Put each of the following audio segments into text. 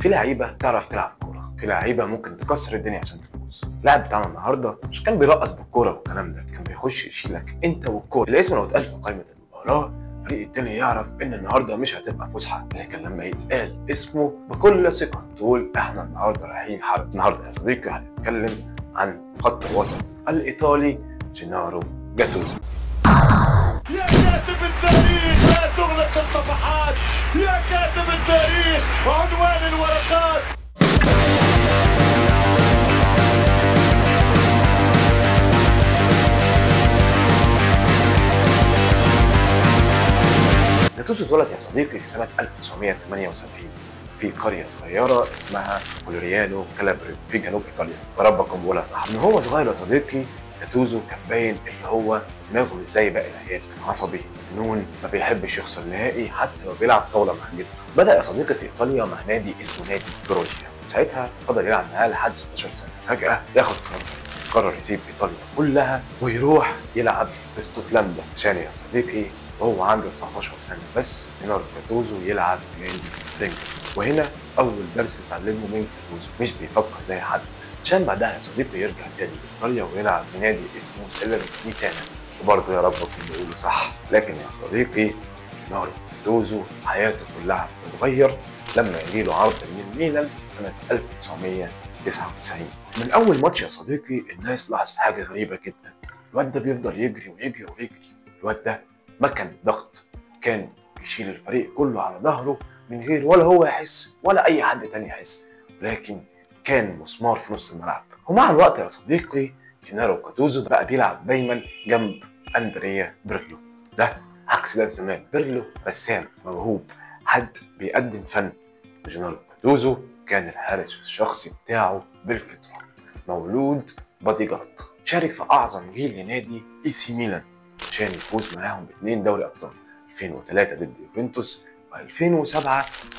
في لعيبه تعرف تلعب كوره، في لعيبه ممكن تكسر الدنيا عشان تفوز. اللاعب بتاعنا النهارده مش كان بيرقص بالكوره والكلام ده، كان بيخش يشيلك انت والكوره. الاسم لو اتقال في قائمه المباراه الفريق التاني يعرف ان النهارده مش هتبقى فسحه، لكن لما يتقال اسمه بكل ثقه تقول احنا النهارده رايحين حرب. النهارده يا صديقي هنتكلم عن خط الوسط الايطالي جينارو جاتوزو. يا كاتب التاريخ لا تغلق الصفحات، يا كاتب التاريخ عنوان الورقات. جاتوزو اتولد يا صديقي في سنة 1978 في قرية صغيرة اسمها كولوريانو كالابريو في جنوب إيطاليا، وربكم بقولها صح. من هو صغير يا صديقي جاتوزو كان باين اللي هو دماغه مش زي باقي العيال، عصبي مجنون ما بيحبش يخسر نهائي حتى لو بيلعب طاولة مع جده. بدأ يا صديقي في إيطاليا مع نادي اسمه نادي بروجيا، ساعتها فضل يلعب معاه لحد 16 سنة. فجأة ياخد قرار يسيب إيطاليا كلها ويروح يلعب في اسكتلندا عشان يا صديقي وهو عنده 19 سنة بس جينارو جاتوزو يلعب في نادي رينجرز. وهنا أول درس اتعلمه من جاتوزو، مش بيفكر زي حد، عشان بعدها يا صديقي يرجع تاني لإيطاليا ويلعب في نادي اسمه سيلرنيتانا. وبرضه يا رب أكون بقوله صح. لكن يا صديقي جينارو جاتوزو حياته كلها بتتغير لما يجيله عرض من ميلان سنة 1999. من أول ماتش يا صديقي الناس لاحظت حاجة غريبة جدا، الواد ده بيفضل يجري ويجري ويجري. الواد ده مكن ضغط، كان بيشيل الفريق كله على ظهره من غير ولا هو يحس ولا اي حد تاني يحس، لكن كان مسمار في نص الملعب. ومع الوقت يا صديقي جينارو جاتوزو بقى بيلعب دايما جنب اندريا بيرلو، ده عكس ده تمام. بيرلو رسام موهوب، حد بيقدم فن. جينارو جاتوزو كان الحارس الشخصي بتاعه بالفطره، مولود بادي جارد، شارك في اعظم جيل لنادي اي سي ميلان عشان يفوز معاهم باثنين دوري ابطال، 2003 ضد يوفنتوس و2007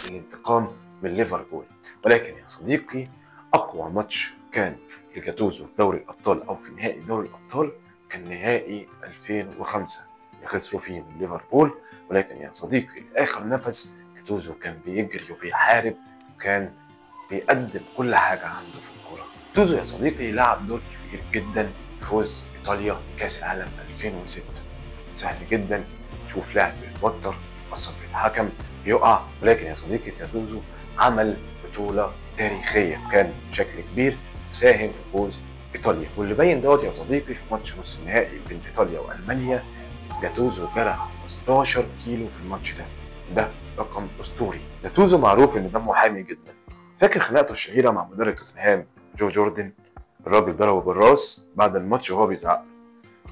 للانتقام من ليفربول. ولكن يا صديقي اقوى ماتش كان لجاتوزو في دوري الابطال او في نهائي دوري الابطال كان نهائي 2005 اللي خسروا فيه من ليفربول. ولكن يا صديقي اخر نفس جاتوزو كان بيجري وبيحارب وكان بيقدم كل حاجه عنده في الكوره. جاتوزو يا صديقي لعب دور كبير جدا في فوز ايطاليا بكاس العالم 2006. سهل جدا تشوف لاعب بيتوتر عصب الحكم بيقع، ولكن يا صديقي جاتوزو عمل بطوله تاريخيه، كان بشكل كبير مساهم في فوز ايطاليا. واللي بين دوت يا صديقي في ماتش نص النهائي بين ايطاليا والمانيا، جاتوزو جرى 15 كيلو في الماتش ده رقم اسطوري. جاتوزو معروف ان دمه حامي جدا. فاكر خناقته الشهيره مع مدرب توتنهام جو جوردن؟ الراجل ضربه بالراس بعد الماتش وهو بيزعق،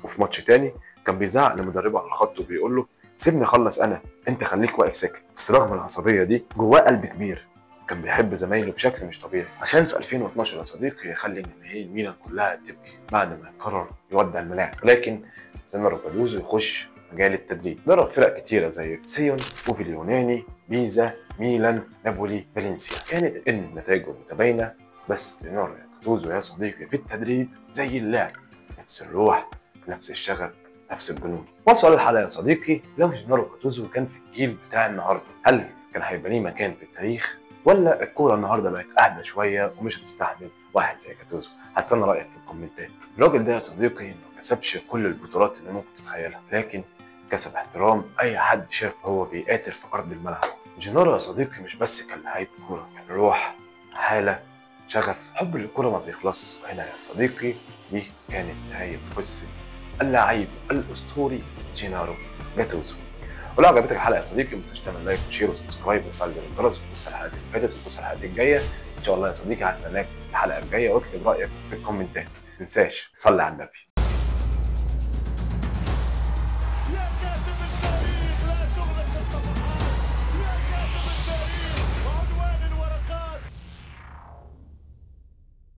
وفي ماتش تاني كان بيزعق لمدربه على الخط وبيقول له سيبني اخلص انا، انت خليك واقف ساكت. بس رغم العصبيه دي جواه قلب كبير، كان بيحب زمايله بشكل مش طبيعي، عشان في 2012 يا صديقي يخلي جماهير ميلان كلها تبكي بعد ما قرر يودع الملاعب. ولكن جينارو جاتوزو يخش مجال التدريب، درب فرق كتيره زي سيون وفيليوناني بيزا ميلان نابولي فالنسيا. كانت ان نتائجه متباينه، بس جينارو جاتوزو يا صديقي في التدريب زي اللعب، نفس الروح نفس الشغف نفس الجنون. وسؤال الحلقه يا صديقي، لو جينارو جاتوزو كان في الجيل بتاع النهارده هل كان هيبقى ليه مكان في التاريخ، ولا الكوره النهارده بقت اهدى شويه ومش هتستحمل واحد زي جاتوزو؟ هستنى رايك في الكومنتات. الراجل ده يا صديقي ما كسبش كل البطولات اللي ممكن تتخيلها، لكن كسب احترام اي حد شاف هو بيقاتل في ارض الملعب. جينارو يا صديقي مش بس كان لعيب كوره، كان روح، حاله، شغف، حب للكوره ما بيخلص. وهنا يا صديقي دي كانت نهايه قصه اللاعب الاسطوري جينارو جاتوزو. ولو عجبتك الحلقه يا صديقي ما تنساش تعمل لايك وشير وسبسكرايب وتفعل زر الجرس وتبص على الحلقات اللي فاتت وتبص على الحلقات الجايه. ان شاء الله يا صديقي هستناك الحلقه الجايه واكتب رايك في الكومنتات. ما تنساش تصلي على النبي.